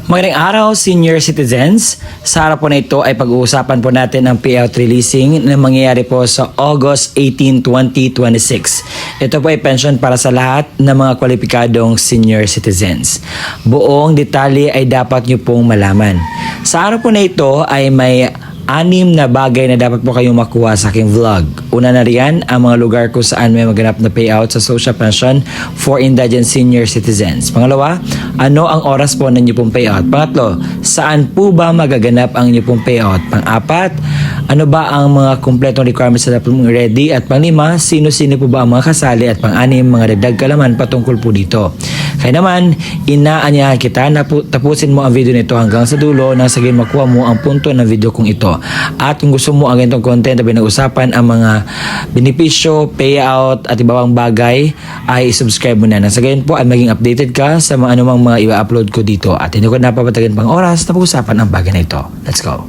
Magandang araw, senior citizens. Sa araw po na ito ay pag-uusapan po natin ang payout releasing na mangyayari po sa August 18, 2026. Ito po ay pension para sa lahat ng mga kwalipikadong senior citizens. Buong detalye ay dapat nyo pong malaman. Sa araw po na ito ay may 6 na bagay na dapat po kayong makuha sa aking vlog. Una na riyan ang mga lugar kung saan may maganap na payout sa social pension for indigent senior citizens. Pangalawa, ano ang oras po ng inyong pong payout? Pangatlo, saan po ba magaganap ang inyong pong payout? Pang-apat, ano ba ang mga kumpletong requirements na dapat mong ready? At pang-lima, sino-sino po ba ang mga kasali? At pang-anim, mga dagdag kalaman patungkol po dito. Kaya naman, inaanyahan kita na tapusin mo ang video nito hanggang sa dulo nang sa gayon makuha mo ang punto ng video kong ito. At kung gusto mo ang ganitong content na pinag-usapan ang mga benepisyo, payout at iba pang bagay, ay subscribe mo na. Nang sa gayon po ay maging updated ka sa mga anumang mga i-upload ko dito. At hindi ko napapatagan pang oras na pag-usapan ang bagay na ito. Let's go!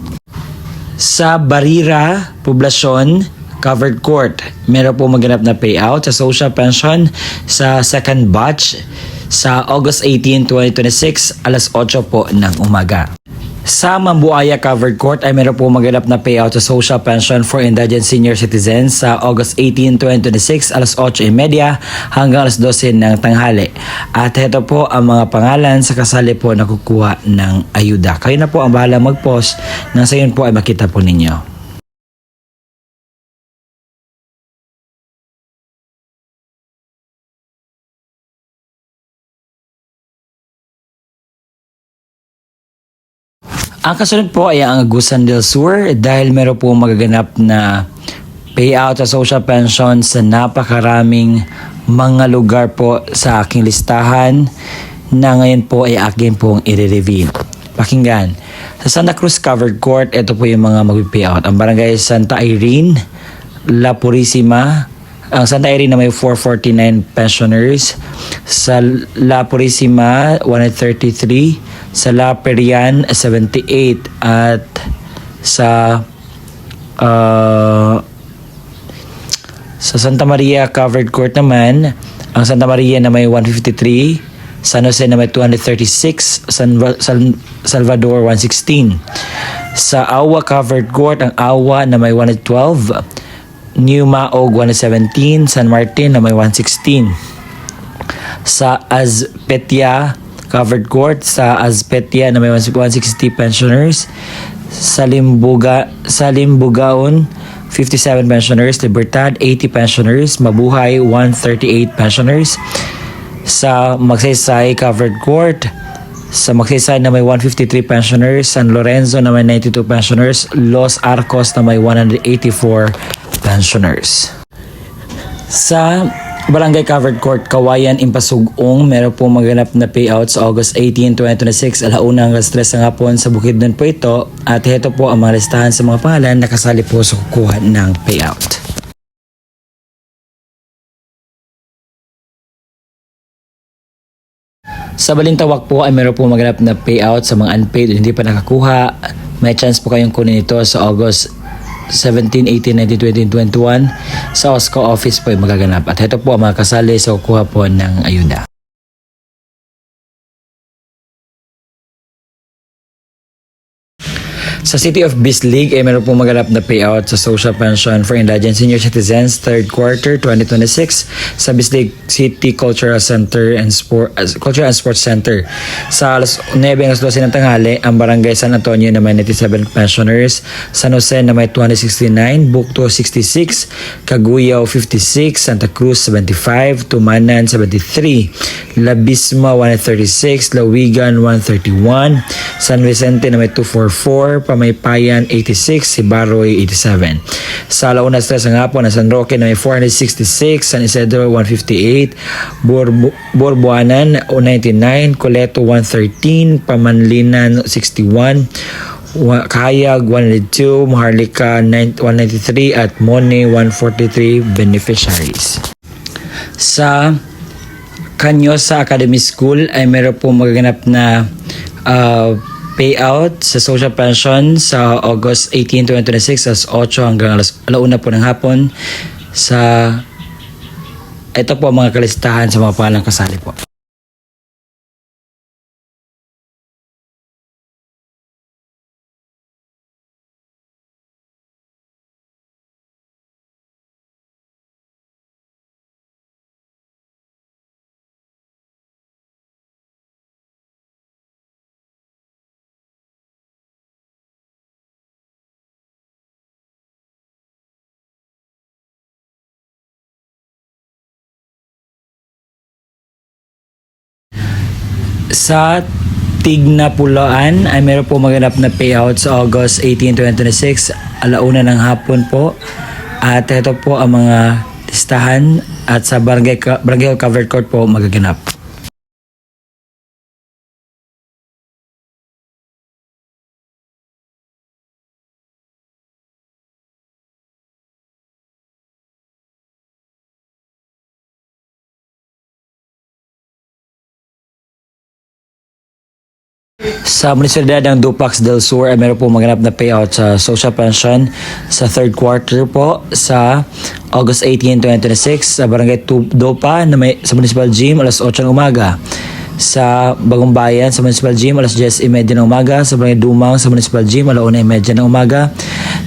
Sa Barira, Poblacion, Covered Court, meron po maganap na payout sa social pension sa second batch sa August 18, 2026, alas 8 po ng umaga. Sa Mambuaya Covered Court ay meron po maganap na payout sa social pension for indigent senior citizens sa August 18, 2026, alas 8:30 hanggang alas 12 ng tanghali. At ito po ang mga pangalan sa kasali po na kukuha ng ayuda. Kayo na po ang bahala mag-post nang sa yun po ay makita po ninyo. Ang kasunod po ay ang Agusan del Sur dahil meron po magaganap na payout sa social pension sa napakaraming mga lugar po sa aking listahan na ngayon po ay akin pong i-reveal. Pakinggan. Sa Santa Cruz Covered Court, ito po yung mga mag-payout. Ang barangay Santa Irene, La Purisima, ang Santa Irene na may 449 pensioners, sa La Purisima 133, sa La Perian 78 at sa Santa Maria Covered Court naman, ang Santa Maria na may 153, San Jose na may 236, Salvador 116. Sa Awa Covered Court, ang Awa na may 112, New Maog 117, San Martin na may 116. Sa Azpetia Covered Court, sa Azpetia na may 160 pensioners, sa Limbugaon 57 pensioners, Libertad 80 pensioners, Mabuhay 138 pensioners. Sa Magsaysay Covered Court, sa Magsaysay na may 153 pensioners, San Lorenzo na may 92 pensioners, Los Arcos na may 184 pensioners. Sa Barangay Covered Court, Kawayan, Impasugong, meron po maganap na payout sa August 18, 2026, alauna hanggang 3 ng hapon sa Bukidnon po ito. At ito po ang mga listahan sa mga pangalan na kasali po sa kukuha ng payout. Sa Balintawak po ay meron po maganap na payout sa mga unpaid o hindi pa nakakuha. May chance po kayong kunin ito sa August 17, 18, 19, 20, 21 sa OSCO office po ay magaganap. At ito po ang mga kasali sa kukuha po ng ayuda. Sa City of Bislig ay meron po maganap na payout sa social pension for indigent senior citizens 3rd quarter 2026 sa Bislig City Cultural Center and Cultural and Sports Center. Sa alas 9 hanggang 12 ng tanghali, ang Barangay San Antonio na may 97 pensioners, San Jose na may 269, Bukto 66, Caguyaw 56, Santa Cruz 75, Tumanan 73, Labisma 136, Lawigan 131, San Vicente na may 244, Pamaypayan 86, Sibaroy 87. Sa Alauna Stress ng hapon na San Roque na may 466, San Isidro 158, Borbuanan 99, Coleto 113, Pamanlinan 61, Kahayag 102, Maharlika 193 at Mone 143 beneficiaries. Sa Canyosa Academy School ay meron po magaganap na payout sa social pension sa August 18, 2026 as 8 hanggang alauna po ng hapon. Sa ito po ang mga kalistahan sa mga pangalang kasali po. Sa Tignapulaan ay meron po maganap na payout sa August 18, 2026, alauna ng hapon po. At ito po ang mga listahan at sa Barangay Covered Court po magaganap. Sa munisipalidad ng Dupax del Sur ay meron po maganap na payout sa social pension sa third quarter po sa August 18, 2026 sa Barangay Dopa na may, sa Municipal Gym alas 8 ng umaga. Sa Bagong Bayan sa Municipal Gym alas 10:30 ng umaga. Sa Barangay Dumang sa Municipal Gym alas 1:30 ng umaga.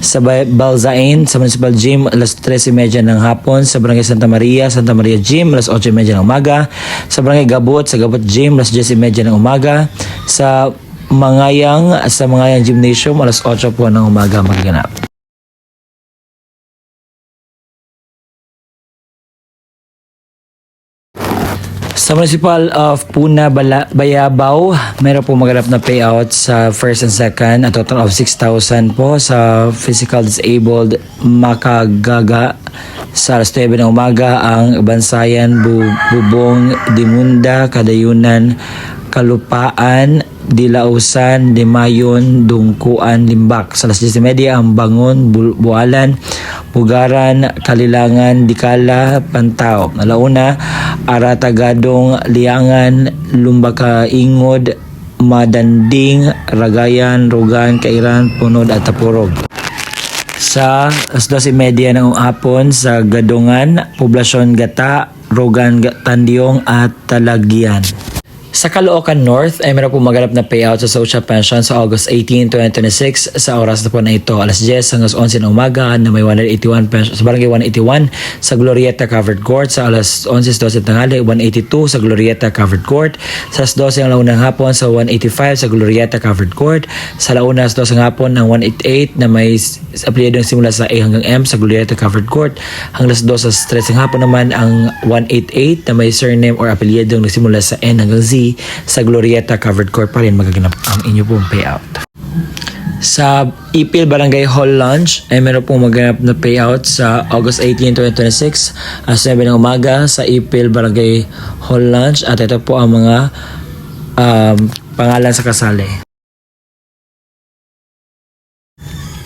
Sa Balzain sa Municipal Gym alas 13:30 ng hapon. Sa Barangay Santa Maria Gym alas 8:30 ng umaga. Sa Barangay Gabot sa Gabot Gym alas 10:30 ng umaga. Sa Mangayang Gymnasium alas 8 po ng umaga magaganap. Sa Municipal of Puna, Bayabaw, meron po maganap na payout sa first and second, a total of 6,000 po sa physical disabled makagaga sa alas 9 ng umaga ang Bansayan, Bubong, Dimunda, Kadayunan, Kalupaan, Dilausan, Dimayon, Dungkuan, Limbak. Sa alas 10:30 ang Bangon, Bualan, Bugaran, Kalilangan, Dikala, Pantao. Alauna, Aratagadong, Liangan, Lumbaka, Ingod, Madanding, Ragayan, Rugan, Kairan, Punod at Tapurog. Sa alas 12:30 ng hapon sa Gadungan, Poblasyon Gata, Rugan, Tandiong at Talagyan. Sa Caloocan North ay meron po maganap na payout sa social pension sa August 18, 2026 sa oras na po na ito alas 10 hanggang 11 ng umaga na may 181 pension sa Barangay 181 sa Glorieta Covered Court sa alas 11:12 tanghali 182 sa Glorieta Covered Court sa alas 12 ang launang hapon sa 185 sa Glorieta Covered Court sa launa alas 12 ng hapon ng 188 na may apelyadong simula sa A hanggang M sa Glorieta Covered Court hanggang alas 2 sa 13 ng hapon naman ang 188 na may surname or apelyadong nagsimula sa N hanggang Z sa Glorieta Covered Court pa rin magaganap ang inyo pong payout. Sa Ipil Barangay Hall Lunch ay meron pong maganap na payout sa August 18, 2026 alas 9 ng umaga sa Ipil Barangay Hall Lunch at ito po ang mga pangalan sa kasali.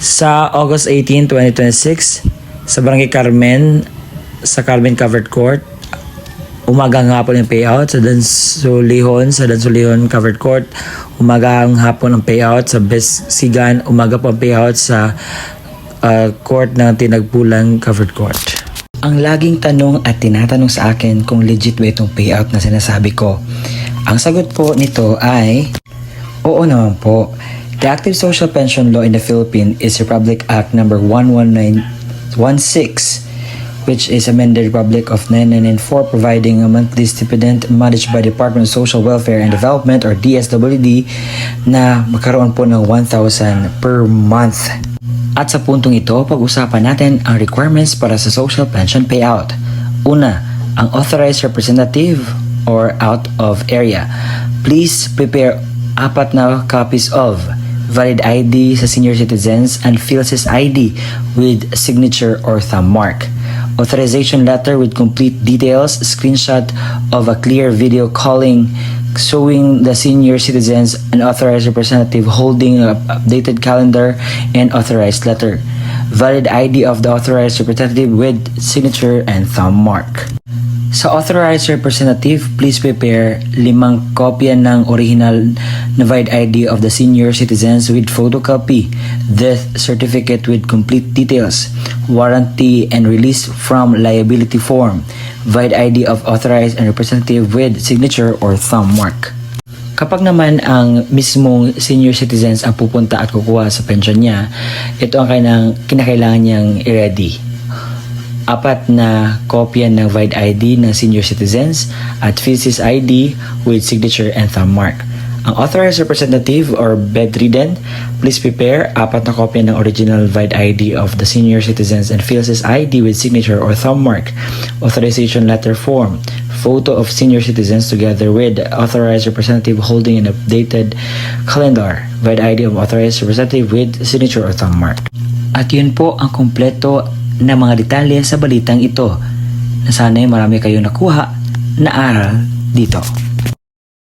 Sa August 18, 2026 sa Barangay Carmen sa Carmen Covered Court umaga ang hapon ang payout sa Dansulihon Covered Court. Umaga ang hapon ang payout sa Besigan. Umaga po ang payout sa court ng Tinagpulan Covered Court. Ang laging tanong at tinatanong sa akin kung legit ba itong payout na sinasabi ko. Ang sagot po nito ay oo naman po. The Active Social Pension Law in the Philippines is Republic Act number 11916, which is amended Republic of 1994, providing a monthly stipend managed by Department of Social Welfare and Development or DSWD na magkaroon po ng 1,000 per month. At sa puntong ito, pag-usapan natin ang requirements para sa social pension payout. Una, ang authorized representative or out of area. Please prepare 4 na copies of valid ID sa senior citizens and PhilSys ID with signature or thumb mark. Authorization letter with complete details, screenshot of a clear video calling showing the senior citizens an authorized representative holding an updated calendar and authorized letter. Valid ID of the authorized representative with signature and thumb mark. Sa authorized representative, please prepare 5 kopya ng original na valid ID of the senior citizens with photocopy, death certificate with complete details, warranty and release from liability form, valid ID of authorized and representative with signature or thumb mark. Kapag naman ang mismong senior citizens ang pupunta at kukuha sa pension niya, ito ang kinakailangan niyang i-ready. 4 na kopya ng valid ID ng senior citizens at PhilSys ID with signature and thumb mark. Ang authorized representative or bedridden, please prepare 4 na kopya ng original VID ID of the senior citizens and fills his ID with signature or thumb mark, authorization letter form, photo of senior citizens together with authorized representative holding an updated calendar, VID ID of authorized representative with signature or thumb mark. At yun po ang kumpleto na mga detalye sa balitang ito na sana'y marami kayong nakuha na aral dito.